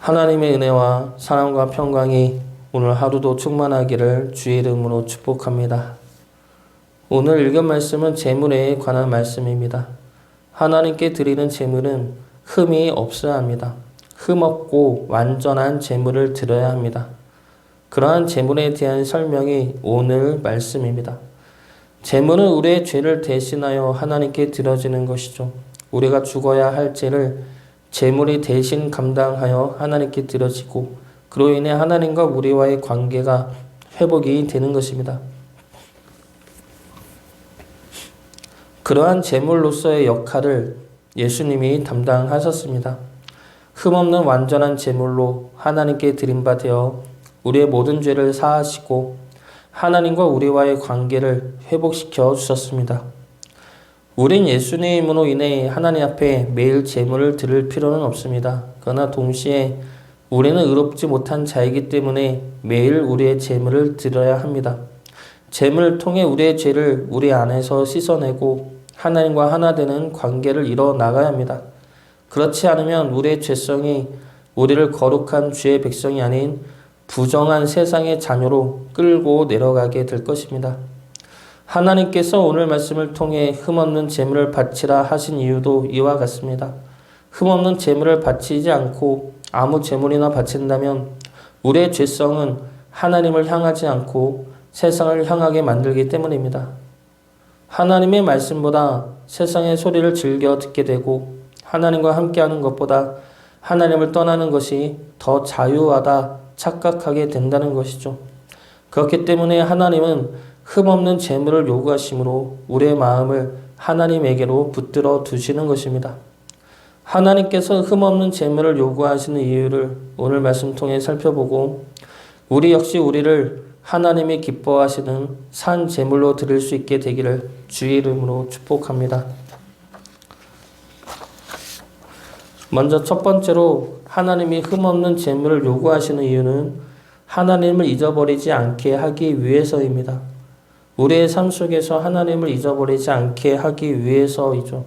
하나님의 은혜와 사랑과 평강이 오늘 하루도 충만하기를 주의 이름으로 축복합니다. 오늘 읽은 말씀은 제물에 관한 말씀입니다. 하나님께 드리는 제물은 흠이 없어야 합니다. 흠 없고 완전한 제물을 드려야 합니다. 그러한 제물에 대한 설명이 오늘 말씀입니다. 제물은 우리의 죄를 대신하여 하나님께 드려지는 것이죠. 우리가 죽어야 할 죄를 제물이 대신 감당하여 하나님께 드려지고 그로 인해 하나님과 우리와의 관계가 회복이 되는 것입니다. 그러한 제물로서의 역할을 예수님이 담당하셨습니다. 흠없는 완전한 제물로 하나님께 드림받아 우리의 모든 죄를 사하시고 하나님과 우리와의 관계를 회복시켜 주셨습니다. 우린 예수님으로 인해 하나님 앞에 매일 제물을 드릴 필요는 없습니다. 그러나 동시에 우리는 의롭지 못한 자이기 때문에 매일 우리의 제물을 드려야 합니다. 제물을 통해 우리의 죄를 우리 안에서 씻어내고 하나님과 하나 되는 관계를 이뤄 나가야 합니다. 그렇지 않으면 우리의 죄성이 우리를 거룩한 주의 백성이 아닌 부정한 세상의 자녀로 끌고 내려가게 될 것입니다. 하나님께서 오늘 말씀을 통해 흠없는 제물을 바치라 하신 이유도 이와 같습니다. 흠없는 제물을 바치지 않고 아무 제물이나 바친다면 우리의 죄성은 하나님을 향하지 않고 세상을 향하게 만들기 때문입니다. 하나님의 말씀보다 세상의 소리를 즐겨 듣게 되고 하나님과 함께하는 것보다 하나님을 떠나는 것이 더 자유하다 착각하게 된다는 것이죠. 그렇기 때문에 하나님은 흠없는 제물을 요구하심으로 우리의 마음을 하나님에게로 붙들어 두시는 것입니다. 하나님께서 흠없는 제물을 요구하시는 이유를 오늘 말씀 통해 살펴보고 우리 역시 우리를 하나님이 기뻐하시는 산 제물로 드릴 수 있게 되기를 주의 이름으로 축복합니다. 먼저 첫 번째로 하나님이 흠없는 제물을 요구하시는 이유는 하나님을 잊어버리지 않게 하기 위해서입니다. 우리의 삶 속에서 하나님을 잊어버리지 않게 하기 위해서이죠.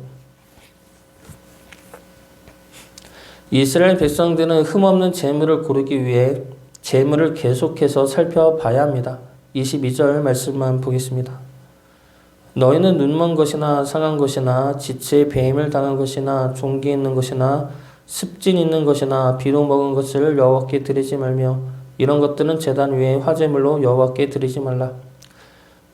이스라엘 백성들은 흠없는 제물을 고르기 위해 제물을 계속해서 살펴봐야 합니다. 22절 말씀만 보겠습니다. 너희는 눈먼 것이나 상한 것이나 지체에 배임을 당한 것이나 종기 있는 것이나 습진 있는 것이나 비로 먹은 것을 여호와께 드리지 말며 이런 것들은 제단 위에 화제물로 여호와께 드리지 말라.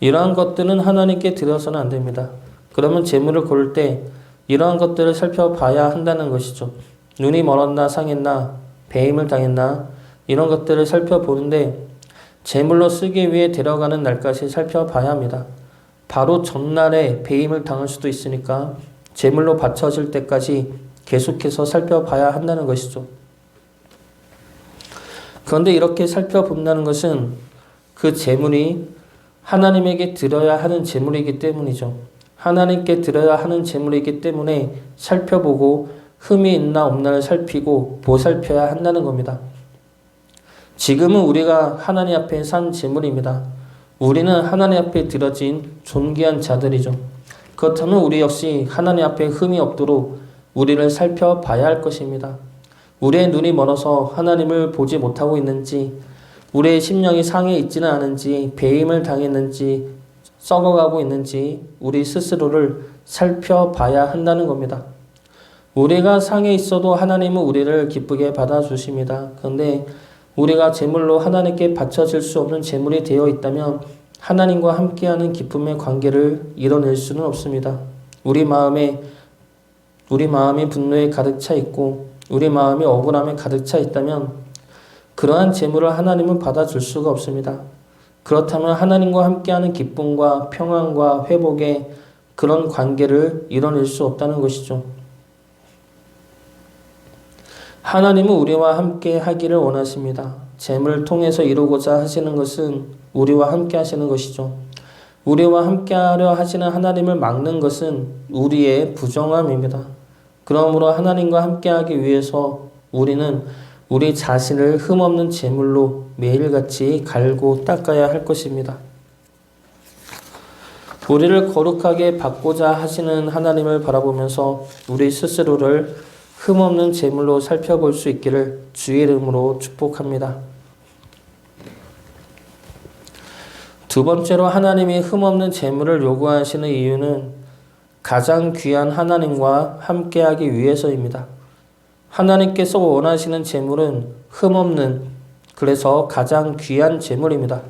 이러한 것들은 하나님께 드려서는 안 됩니다. 그러면 제물을 고를 때 이러한 것들을 살펴봐야 한다는 것이죠. 눈이 멀었나 상했나 배임을 당했나 이런 것들을 살펴보는데 제물로 쓰기 위해 데려가는 날까지 살펴봐야 합니다. 바로 전날에 배임을 당할 수도 있으니까 제물로 바쳐질 때까지 계속해서 살펴봐야 한다는 것이죠. 그런데 이렇게 살펴본다는 것은 그 제물이 하나님에게 드려야 하는 제물이기 때문이죠. 하나님께 드려야 하는 제물이기 때문에 살펴보고 흠이 있나 없나를 살피고 보살펴야 한다는 겁니다. 지금은 우리가 하나님 앞에 산 제물입니다. 우리는 하나님 앞에 드려진 존귀한 자들이죠. 그렇다면 우리 역시 하나님 앞에 흠이 없도록 우리를 살펴봐야 할 것입니다. 우리의 눈이 멀어서 하나님을 보지 못하고 있는지, 우리의 심령이 상해 있지는 않은지, 배임을 당했는지, 썩어가고 있는지 우리 스스로를 살펴봐야 한다는 겁니다. 우리가 상해 있어도 하나님은 우리를 기쁘게 받아주십니다. 그런데 우리가 제물로 하나님께 바쳐질 수 없는 제물이 되어 있다면 하나님과 함께하는 기쁨의 관계를 이뤄낼 수는 없습니다. 우리 마음이 분노에 가득 차 있고 우리 마음이 억울함에 가득 차 있다면 그러한 제물을 하나님은 받아줄 수가 없습니다. 그렇다면 하나님과 함께하는 기쁨과 평안과 회복의 그런 관계를 이뤄낼 수 없다는 것이죠. 하나님은 우리와 함께 하기를 원하십니다. 제물을 통해서 이루고자 하시는 것은 우리와 함께 하시는 것이죠. 우리와 함께 하려 하시는 하나님을 막는 것은 우리의 부정함입니다. 그러므로 하나님과 함께 하기 위해서 우리는 우리 자신을 흠없는 제물로 매일같이 갈고 닦아야 할 것입니다. 우리를 거룩하게 받고자 하시는 하나님을 바라보면서 우리 스스로를 흠없는 제물로 살펴볼 수 있기를 주의 이름으로 축복합니다. 두 번째로 하나님이 흠없는 제물을 요구하시는 이유는 가장 귀한 하나님과 함께하기 위해서입니다. 하나님께서 원하시는 제물은 흠없는, 그래서 가장 귀한 제물입니다.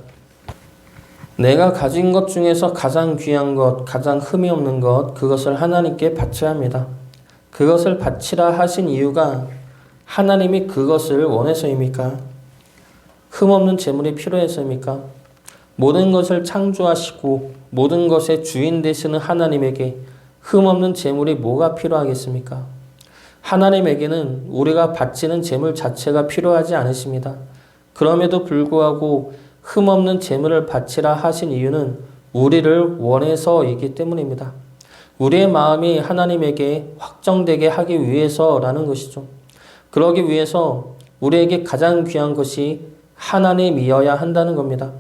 내가 가진 것 중에서 가장 귀한 것, 가장 흠이 없는 것, 그것을 하나님께 바쳐야 합니다. 그것을 바치라 하신 이유가 하나님이 그것을 원해서입니까? 흠없는 제물이 필요해서입니까? 모든 것을 창조하시고 모든 것의 주인 되시는 하나님에게 흠없는 제물이 뭐가 필요하겠습니까? 하나님에게는 우리가 바치는 제물 자체가 필요하지 않으십니다. 그럼에도 불구하고 흠없는 제물을 바치라 하신 이유는 우리를 원해서이기 때문입니다. 우리의 마음이 하나님에게 확정되게 하기 위해서라는 것이죠. 그러기 위해서 우리에게 가장 귀한 것이 하나님이어야 한다는 겁니다.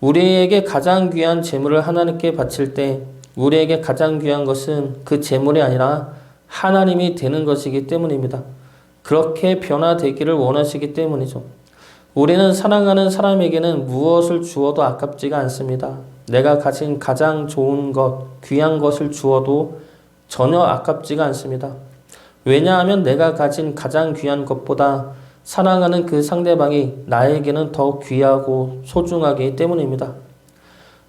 우리에게 가장 귀한 제물을 하나님께 바칠 때 우리에게 가장 귀한 것은 그 제물이 아니라 하나님이 되는 것이기 때문입니다. 그렇게 변화되기를 원하시기 때문이죠. 우리는 사랑하는 사람에게는 무엇을 주어도 아깝지가 않습니다. 내가 가진 가장 좋은 것, 귀한 것을 주어도 전혀 아깝지가 않습니다. 왜냐하면 내가 가진 가장 귀한 것보다 사랑하는 그 상대방이 나에게는 더 귀하고 소중하기 때문입니다.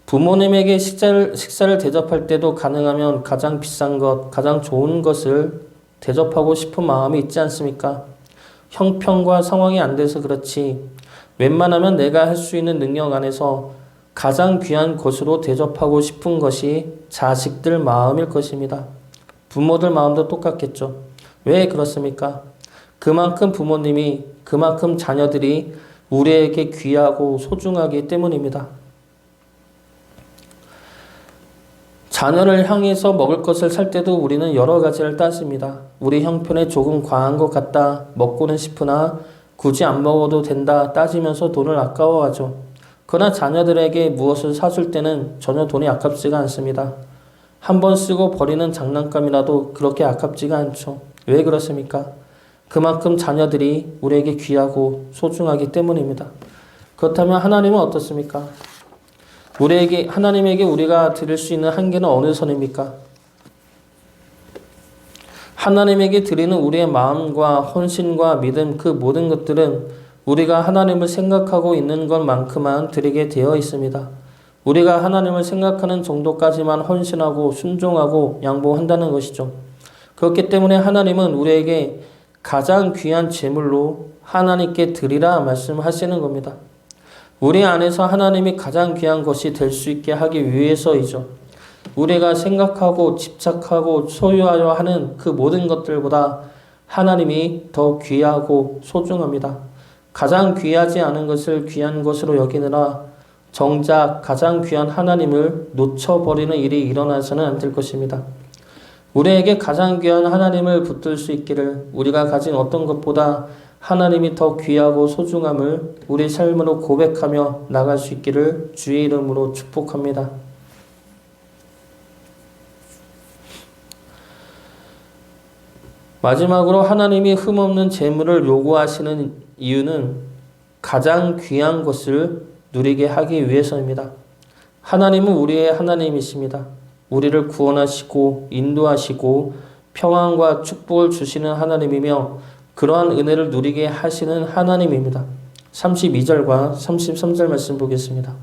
부모님에게 식사를 대접할 때도 가능하면 가장 비싼 것, 가장 좋은 것을 대접하고 싶은 마음이 있지 않습니까? 형편과 상황이 안 돼서 그렇지 웬만하면 내가 할 수 있는 능력 안에서 가장 귀한 것으로 대접하고 싶은 것이 자식들 마음일 것입니다. 부모들 마음도 똑같겠죠. 왜 그렇습니까? 그만큼 부모님이, 그만큼 자녀들이 우리에게 귀하고 소중하기 때문입니다. 자녀를 향해서 먹을 것을 살 때도 우리는 여러 가지를 따집니다. 우리 형편에 조금 과한 것 같다, 먹고는 싶으나 굳이 안 먹어도 된다 따지면서 돈을 아까워하죠. 그러나 자녀들에게 무엇을 사줄 때는 전혀 돈이 아깝지가 않습니다. 한 번 쓰고 버리는 장난감이라도 그렇게 아깝지가 않죠. 왜 그렇습니까? 그만큼 자녀들이 우리에게 귀하고 소중하기 때문입니다. 그렇다면 하나님은 어떻습니까? 하나님에게 우리가 드릴 수 있는 한계는 어느 선입니까? 하나님에게 드리는 우리의 마음과 헌신과 믿음, 그 모든 것들은 우리가 하나님을 생각하고 있는 것만큼만 드리게 되어 있습니다. 우리가 하나님을 생각하는 정도까지만 헌신하고 순종하고 양보한다는 것이죠. 그렇기 때문에 하나님은 우리에게 가장 귀한 제물로 하나님께 드리라 말씀하시는 겁니다. 우리 안에서 하나님이 가장 귀한 것이 될 수 있게 하기 위해서이죠. 우리가 생각하고 집착하고 소유하려 하는 그 모든 것들보다 하나님이 더 귀하고 소중합니다. 가장 귀하지 않은 것을 귀한 것으로 여기느라 정작 가장 귀한 하나님을 놓쳐버리는 일이 일어나서는 안 될 것입니다. 우리에게 가장 귀한 하나님을 붙들 수 있기를, 우리가 가진 어떤 것보다 하나님이 더 귀하고 소중함을 우리 삶으로 고백하며 나갈 수 있기를 주의 이름으로 축복합니다. 마지막으로 하나님이 흠없는 제물을 요구하시는 이유는 가장 귀한 것을 누리게 하기 위해서입니다. 하나님은 우리의 하나님이십니다. 우리를 구원하시고 인도하시고 평안과 축복을 주시는 하나님이며 그러한 은혜를 누리게 하시는 하나님입니다. 32절과 33절 말씀 보겠습니다.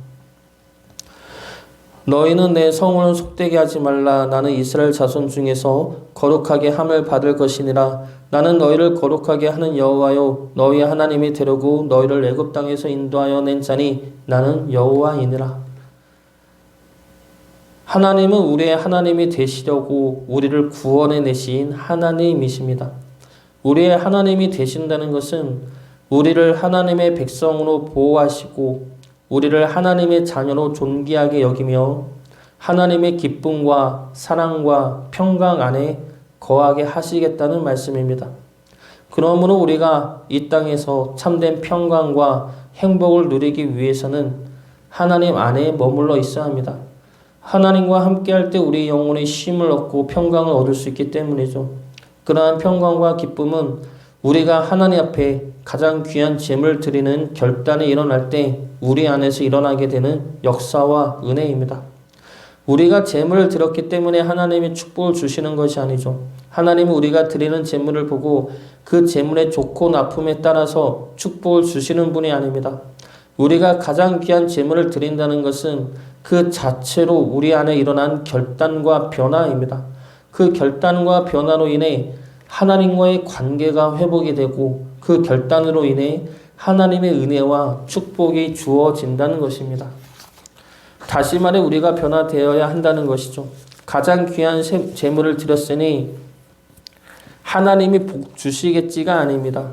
너희는 내 성을 속되게 하지 말라. 나는 이스라엘 자손 중에서 거룩하게 함을 받을 것이니라. 나는 너희를 거룩하게 하는 여호와요 너희의 하나님이 되려고 너희를 애굽 땅에서 인도하여 낸 자니 나는 여호와이니라. 하나님은 우리의 하나님이 되시려고 우리를 구원해 내신 하나님이십니다. 우리의 하나님이 되신다는 것은 우리를 하나님의 백성으로 보호하시고 우리를 하나님의 자녀로 존귀하게 여기며 하나님의 기쁨과 사랑과 평강 안에 거하게 하시겠다는 말씀입니다. 그러므로 우리가 이 땅에서 참된 평강과 행복을 누리기 위해서는 하나님 안에 머물러 있어야 합니다. 하나님과 함께할 때 우리 영혼의 쉼을 얻고 평강을 얻을 수 있기 때문이죠. 그러한 평강과 기쁨은 우리가 하나님 앞에 가장 귀한 제물 드리는 결단이 일어날 때 우리 안에서 일어나게 되는 역사와 은혜입니다. 우리가 제물을 드렸기 때문에 하나님이 축복을 주시는 것이 아니죠. 하나님은 우리가 드리는 제물을 보고 그 제물의 좋고 나쁨에 따라서 축복을 주시는 분이 아닙니다. 우리가 가장 귀한 제물을 드린다는 것은 그 자체로 우리 안에 일어난 결단과 변화입니다. 그 결단과 변화로 인해 하나님과의 관계가 회복이 되고 그 결단으로 인해 하나님의 은혜와 축복이 주어진다는 것입니다. 다시 말해 우리가 변화되어야 한다는 것이죠. 가장 귀한 제물을 드렸으니 하나님이 복 주시겠지가 아닙니다.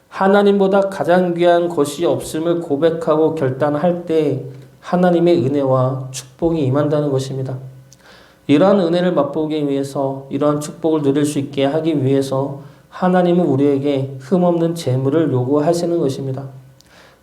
하나님보다 가장 귀한 것이 없음을 고백하고 결단할 때 하나님의 은혜와 축복이 임한다는 것입니다. 이러한 은혜를 맛보기 위해서, 이러한 축복을 누릴 수 있게 하기 위해서 하나님은 우리에게 흠없는 제물을 요구하시는 것입니다.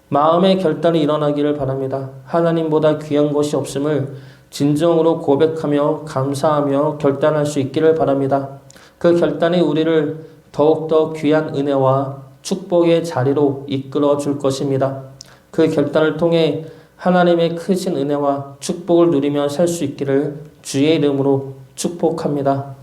마음의 결단이 일어나기를 바랍니다. 하나님보다 귀한 것이 없음을 진정으로 고백하며 감사하며 결단할 수 있기를 바랍니다. 그 결단이 우리를 더욱더 귀한 은혜와 축복의 자리로 이끌어 줄 것입니다. 그 결단을 통해 하나님의 크신 은혜와 축복을 누리며 살 수 있기를 주의 이름으로 축복합니다.